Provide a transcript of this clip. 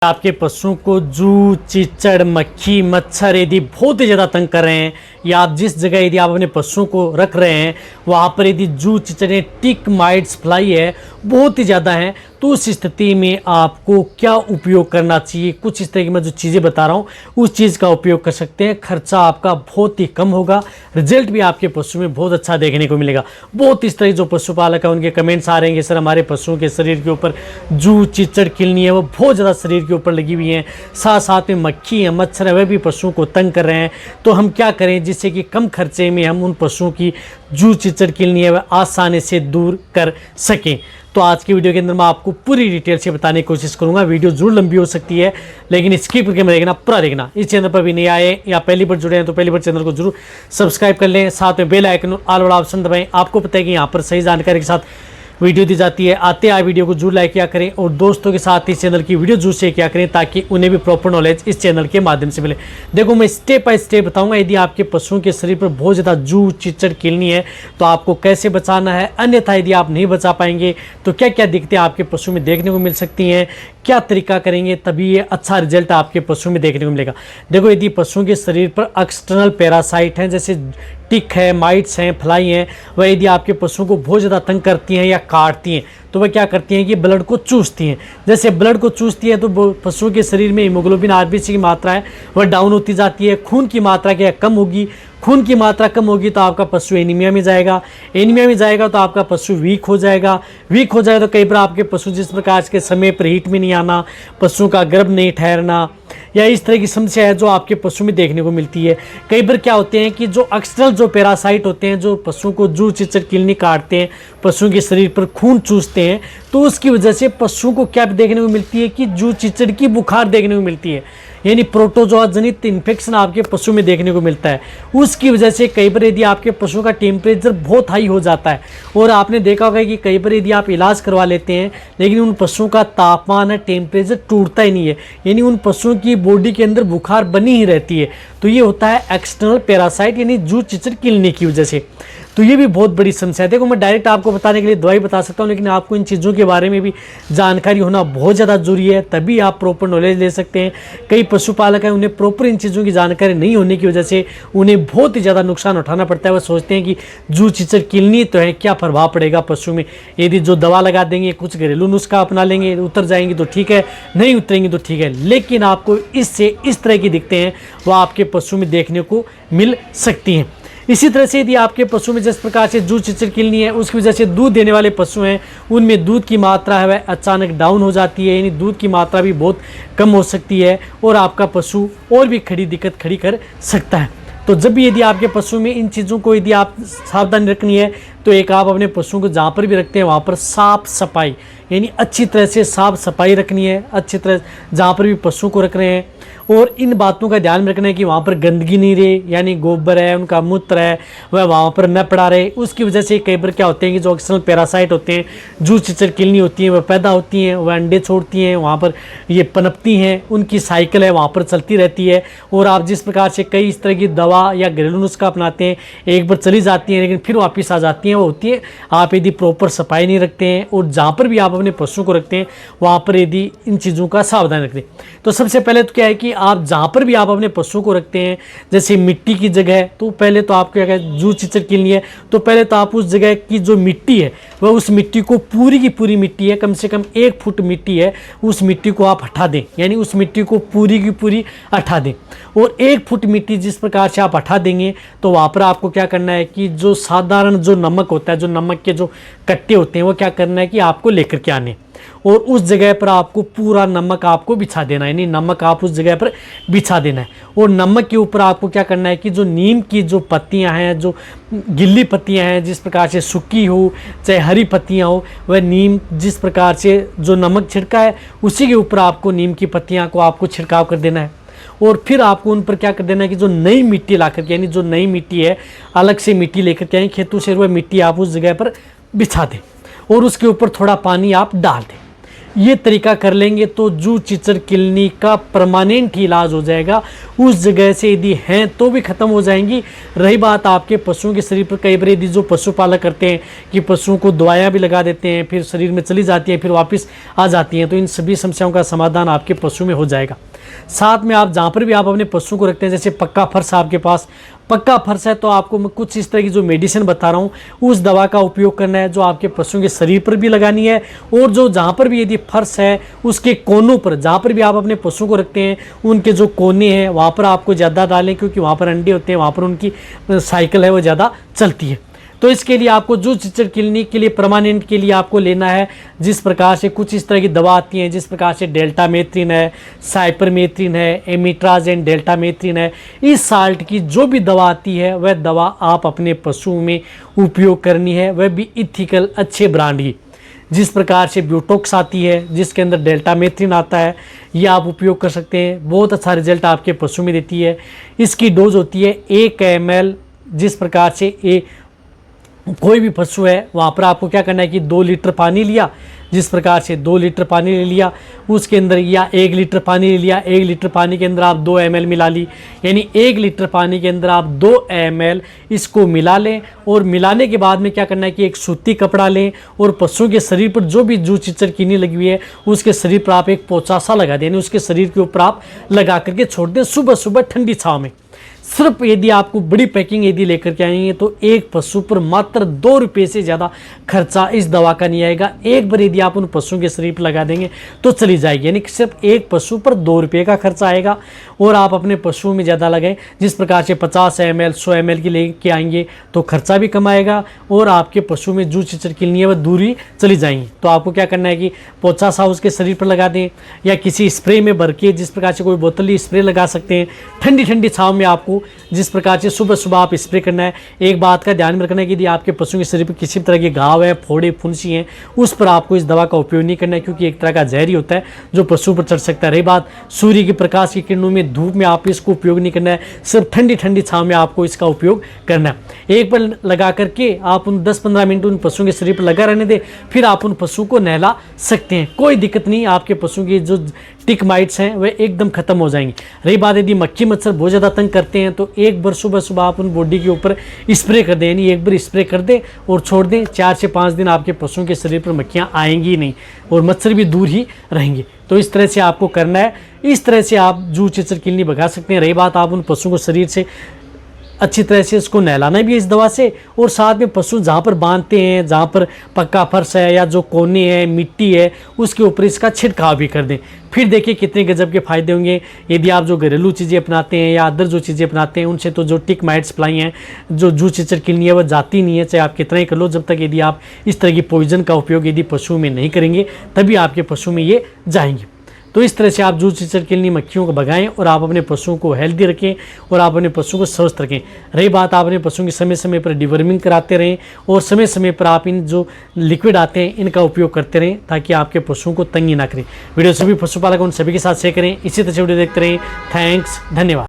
आपके पशुओं को जू, चीचड़, मक्खी, मच्छर यदि बहुत ही ज़्यादा तंग कर रहे हैं या आप जिस जगह यदि आप अपने पशुओं को रख रहे हैं वहाँ पर यदि जू, चिचड़े, टिक, माइट्स, फ्लाई है बहुत ही ज़्यादा हैं, तो उस स्थिति में आपको क्या उपयोग करना चाहिए। कुछ इस तरह की मैं जो चीज़ें बता रहा हूँ उस चीज़ का उपयोग कर सकते हैं। खर्चा आपका बहुत ही कम होगा, रिजल्ट भी आपके पशु में बहुत अच्छा देखने को मिलेगा। बहुत इस तरह जो पशुपालक है उनके कमेंट्स आ रहे हैं सर हमारे पशुओं के शरीर के ऊपर जू, चिचड़, किलनी है वो बहुत ज़्यादा शरीर के ऊपर लगी हुई हैं, साथ साथ में मक्खी है, मच्छर है, वह भी पशुओं को तंग कर रहे हैं। तो हम क्या करें जिससे कि कम खर्चे में हम उन पशुओं की जू, चिचड़, किलनी है वह आसानी से दूर कर सकें। तो आज की वीडियो के अंदर मैं आपको पूरी डिटेल से बताने की कोशिश करूंगा। वीडियो जरूर लंबी हो सकती है लेकिन स्किप करके मत देखना, पूरा देखना। इस चैनल पर भी नहीं आए या पहली बार जुड़े हैं तो पहली बार चैनल को जरूर सब्सक्राइब कर लें, साथ में बेल आइकन ऑल वाला ऑप्शन दबाएं। आपको पता है कि यहाँ पर सही जानकारी के साथ वीडियो दी जाती है। आते आए वीडियो को जरूर लाइक किया करें और दोस्तों के साथ इस चैनल की वीडियो जरूर शेयर किया करें ताकि उन्हें भी प्रॉपर नॉलेज इस चैनल के माध्यम से मिले। देखो मैं स्टेप बाय स्टेप बताऊंगा। यदि आपके पशुओं के शरीर पर बहुत ज़्यादा जू, चिचड़, किलनी है तो आपको कैसे बचाना है, अन्यथा यदि आप नहीं बचा पाएंगे तो क्या क्या दिक्कतें आपके पशु में देखने को मिल सकती हैं, क्या तरीका करेंगे तभी ये अच्छा रिजल्ट आपके पशु में देखने को मिलेगा। देखो यदि पशुओं के शरीर पर एक्सटर्नल पैरासाइट हैं जैसे टिक है, माइट्स हैं, फ्लाई हैं, वह यदि आपके पशुओं को बहुत ज़्यादा तंग करती हैं या काटती हैं तो वह क्या करती हैं कि ब्लड को चूसती हैं। जैसे ब्लड को चूसती है तो पशुओं के शरीर में हीमोग्लोबिन, आरबीसी की मात्रा है वह डाउन होती जाती है। खून की मात्रा क्या कम होगी, खून की मात्रा कम होगी तो आपका पशु एनीमिया में जाएगा, एनीमिया में जाएगा तो आपका पशु वीक हो जाएगा, वीक हो जाएगा तो कई बार आपके पशु जिस प्रकार के समय पर हीट में नहीं आना, पशुओं का गर्भ नहीं ठहरना या इस तरह की समस्या है जो आपके पशु में देखने को मिलती है। कई बार क्या होते हैं कि जो एक्सटर्नल जो पैरासाइट होते हैं जो पशुओं को जू, चिचड़, किलनी काटते हैं, पशुओं के शरीर पर खून चूसते हैं, तो उसकी वजह से पशुओं को क्या देखने को मिलती है कि जू, चिचड़ की बुखार देखने को मिलती है, यानी प्रोटोजोआ जनित इन्फेक्शन आपके पशु में देखने को मिलता है। उसकी वजह से कई बार यदि आपके पशु का टेम्परेचर बहुत हाई हो जाता है और आपने देखा होगा कि कई बार यदि आप इलाज करवा लेते हैं लेकिन उन पशुओं का तापमान है, टेम्परेचर टूटता ही नहीं है, यानी उन पशुओं की बॉडी के अंदर बुखार बनी ही रहती है। तो ये होता है एक्सटर्नल पैरासाइट यानी जू, चिचड़, किलनी की वजह से। तो ये भी बहुत बड़ी समस्या है। देखो मैं डायरेक्ट आपको बताने के लिए दवाई बता सकता हूँ लेकिन आपको इन चीज़ों के बारे में भी जानकारी होना बहुत ज़्यादा जरूरी है, तभी आप प्रॉपर नॉलेज ले सकते हैं। कई पशुपालक हैं उन्हें प्रॉपर इन चीज़ों की जानकारी नहीं होने की वजह से उन्हें बहुत ही ज़्यादा नुकसान उठाना पड़ता है। वो सोचते हैं कि जू, चिचड़, किलनी तो है, क्या प्रभाव पड़ेगा पशु में, यदि जो दवा लगा देंगे, कुछ घरेलू नुस्खा अपना लेंगे, उतर जाएंगे तो ठीक है, नहीं उतरेंगे तो ठीक है, लेकिन आपको इससे इस तरह की दिक्कतें हैं वह आपके पशु में देखने को मिल सकती हैं। इसी तरह से यदि आपके पशु में जिस प्रकार से जू, चिचड़, किलनी है उसकी वजह से दूध देने वाले पशु हैं उनमें दूध की मात्रा है वह अचानक डाउन हो जाती है, यानी दूध की मात्रा भी बहुत कम हो सकती है और आपका पशु और भी दिक्कत खड़ी कर सकता है। तो जब भी यदि आपके पशु में इन चीज़ों को यदि आप सावधानी रखनी है तो एक आप अपने पशुओं को जहाँ पर भी रखते हैं वहाँ पर साफ सफाई यानी अच्छी तरह से साफ सफाई रखनी है, अच्छी तरह जहाँ पर भी पशुओं को रख रहे हैं। और इन बातों का ध्यान में रखना है कि वहाँ पर गंदगी नहीं रहे, यानी गोबर है, उनका मूत्र है वह वहाँ पर न पड़ा रहे। उसकी वजह से कई बार क्या होते हैं कि जो एक्सटर्नल पैरासाइट होते हैं, जू, चिचड़, किलनी होती हैं, वह पैदा होती हैं, वह अंडे छोड़ती हैं, वहाँ पर ये पनपती हैं, उनकी साइकिल है वहाँ पर चलती रहती है। और आप जिस प्रकार से कई इस तरह की दवा या घरेलू नुस्खा अपनाते हैं, एक बार चली जाती हैं लेकिन फिर वापस आ जाती हैं, वो होती है आप यदि प्रॉपर सफाई नहीं रखते हैं और जहाँ पर भी आप अपने पशु को रखते हैं वहाँ पर यदि इन चीज़ों का सावधान रखते हैं। तो सबसे पहले तो क्या है कि आप जहाँ पर भी आप अपने पशुओं को रखते हैं जैसे मिट्टी की जगह है तो पहले तो आप क्या कहें जू, चिचड़, किलनी है तो पहले तो आप उस जगह की जो मिट्टी है वह उस मिट्टी को पूरी की पूरी मिट्टी है, कम से कम 1 फुट मिट्टी है, उस मिट्टी को आप हटा दें, यानी उस मिट्टी को पूरी की पूरी हटा दें। और 1 फुट मिट्टी जिस प्रकार से आप हटा देंगे तो वहाँ पर आपको क्या करना है कि जो साधारण जो नमक होता है, जो नमक के जो कट्टे होते हैं वो क्या करना है कि आपको लेकर के आने और उस जगह पर आपको पूरा नमक आपको बिछा देना है, यानी नमक आप उस जगह पर बिछा देना है। और नमक के ऊपर आपको क्या करना है कि जो नीम की जो पत्तियां हैं, जो गिल्ली पत्तियां हैं, जिस प्रकार से सूखी हो चाहे हरी पत्तियां हो, वह नीम जिस प्रकार से जो नमक छिड़का है उसी के ऊपर आपको नीम की पत्तियां को आपको छिड़काव कर देना है। और फिर आपको उन पर क्या कर देना है कि जो नई मिट्टी ला करके, यानी जो नई मिट्टी है अलग से मिट्टी लेकर के आए खेतों से, वह मिट्टी आप उस जगह पर बिछा दें और उसके ऊपर थोड़ा पानी आप डाल दें। ये तरीका कर लेंगे तो जू चिचड़ किलनी का परमानेंट ही इलाज हो जाएगा। उस जगह से यदि हैं तो भी ख़त्म हो जाएंगी। रही बात आपके पशुओं के शरीर पर, कई बार यदि जो पशुपालक करते हैं कि पशुओं को दवाइयाँ भी लगा देते हैं, फिर शरीर में चली जाती हैं, फिर वापस आ जाती हैं, तो इन सभी समस्याओं का समाधान आपके पशु में हो जाएगा। साथ में आप जहाँ पर भी आप अपने पशुओं को रखते हैं, जैसे पक्का फर्श, आपके पास पक्का फर्श है, तो आपको मैं कुछ इस तरह की जो मेडिसिन बता रहा हूँ उस दवा का उपयोग करना है, जो आपके पशुओं के शरीर पर भी लगानी है, और जो जहाँ पर भी यदि फर्श है उसके कोनों पर, जहाँ पर भी आप अपने पशुओं को रखते हैं उनके जो कोने हैं वहाँ पर आपको ज़्यादा डालें, क्योंकि वहाँ पर अंडे होते हैं, वहाँ पर उनकी साइकिल है वो ज़्यादा चलती है। तो इसके लिए आपको जू चिचड़ किलनी के लिए परमानेंट के लिए आपको लेना है, जिस प्रकार से कुछ इस तरह की दवा आती हैं, जिस प्रकार से डेल्टामेथ्रिन है, साइपरमेथ्रिन है, एमिट्राजेन, डेल्टामेथ्रिन है, इस साल्ट की जो भी दवा आती है वह दवा आप अपने पशुओं में उपयोग करनी है, वह भी इथिकल अच्छे ब्रांड की। जिस प्रकार से ब्यूटॉक्स आती है जिसके अंदर डेल्टामेथ्रिन आता है, ये आप उपयोग कर सकते हैं, बहुत अच्छा रिजल्ट आपके पशु में देती है। इसकी डोज होती है 1 ml। जिस प्रकार से कोई भी पशु है वहाँ पर आपको क्या करना है कि 2 लीटर पानी लिया, जिस प्रकार से 2 लीटर पानी ले लिया, उसके अंदर या 1 लीटर पानी ले लिया, 1 लीटर पानी के अंदर आप 2 ml मिला ली, यानी 1 लीटर पानी के अंदर आप 2 ml इसको मिला लें। और मिलाने के बाद में क्या करना है कि एक सूती कपड़ा लें और पशुओं के शरीर पर जो भी जू चिचड़ किलनी लगी हुई है उसके शरीर पर आप एक पोंछा सा लगा दें, यानी उसके शरीर के ऊपर आप लगा करके छोड़ दें सुबह सुबह ठंडी छाँव में। सिर्फ यदि आपको बड़ी पैकिंग यदि लेकर के आएंगे तो एक पशु पर मात्र 2 रुपये से ज़्यादा खर्चा इस दवा का नहीं आएगा। एक बार यदि आप उन पशुओं के शरीर पर लगा देंगे तो चली जाएगी, यानी सिर्फ एक पशु पर 2 रुपये का खर्चा आएगा और आप अपने पशुओं में ज़्यादा लगाएं। जिस प्रकार से 50 ml 100 ml की लेके आएंगे तो खर्चा भी कम आएगा और आपके पशु में जू चिचड़ किलनी है वह दूरी चली जाएंगी। तो आपको क्या करना है कि पोंछा सा उसके शरीर पर लगा दें या किसी स्प्रे में भर के, जिस प्रकार से कोई बोतली स्प्रे लगा सकते हैं ठंडी ठंडी छाँव में। आपको जिस प्रकार से सुबह सुबह आप स्प्रे करना है। एक बात का ध्यान में रखना है कि यदि आपके पशुओं के शरीर पर किसी तरह के घाव है, फोड़े फुंसी हैं, उस पर आपको इस दवा का उपयोग नहीं करना है, क्योंकि एक तरह का जहर ही होता है जो पशु पर चढ़ सकता है। रही बात सूर्य के प्रकाश की किरणों में, धूप में आप इसको उपयोग नहीं करना है, सिर्फ ठंडी ठंडी छाँव में आपको इसका उपयोग करना है। एक बार लगा करके आप उन 10-15 मिनट उन पशुओं के शरीर पर लगा रहने दें, फिर आप उन पशुओं को नहला सकते हैं, कोई दिक्कत नहीं। आपके पशुओं की जो टिक माइट्स हैं वह एकदम खत्म हो जाएंगी। रही बात यदि मक्खी मच्छर बहुत ज़्यादा तंग करते हैं तो एक बार सुबह सुबह आप उन बॉडी के ऊपर स्प्रे कर दें, यानी एक बार स्प्रे कर दें और छोड़ दें। 4 से 5 दिन आपके पशुओं के शरीर पर मक्खियाँ आएंगी नहीं और मच्छर भी दूर ही रहेंगे। तो इस तरह से आपको करना है, इस तरह से आप जू चिचड़ किलनी भगा सकते हैं। रही बात आप उन पशुओं को शरीर से अच्छी तरह से इसको नहलाना भी है इस दवा से, और साथ में पशु जहाँ पर बांधते हैं, जहाँ पर पक्का फर्श है या जो कोने हैं, मिट्टी है, उसके ऊपर इसका छिड़काव भी कर दें। फिर देखिए कितने गजब के फायदे होंगे। यदि आप जो घरेलू चीज़ें अपनाते हैं या अदर जो चीज़ें अपनाते हैं उनसे तो जो टिक माइट्स फ्लाई हैं, जो जू चिचड़ किलनी है वह जाती नहीं है, चाहे आप कितना ही कर लो, जब तक यदि आप इस तरह की पॉइजन का उपयोग यदि पशुओं में नहीं करेंगे तभी आपके पशु में ये जाएंगे। तो इस तरह से आप जू चिचड़ किलनी मक्खियों को भगाएं और आप अपने पशुओं को हेल्दी रखें और आप अपने पशुओं को स्वस्थ रखें। रही बात आप अपने पशुओं की समय समय पर डिवर्मिंग कराते रहें और समय समय पर आप इन जो लिक्विड आते हैं इनका उपयोग करते रहें, ताकि आपके पशुओं को तंगी ना करें। वीडियो सभी पशुपालक उन सभी के साथ शेयर करें। इसी तरह से वीडियो देखते रहें। थैंक्स, धन्यवाद।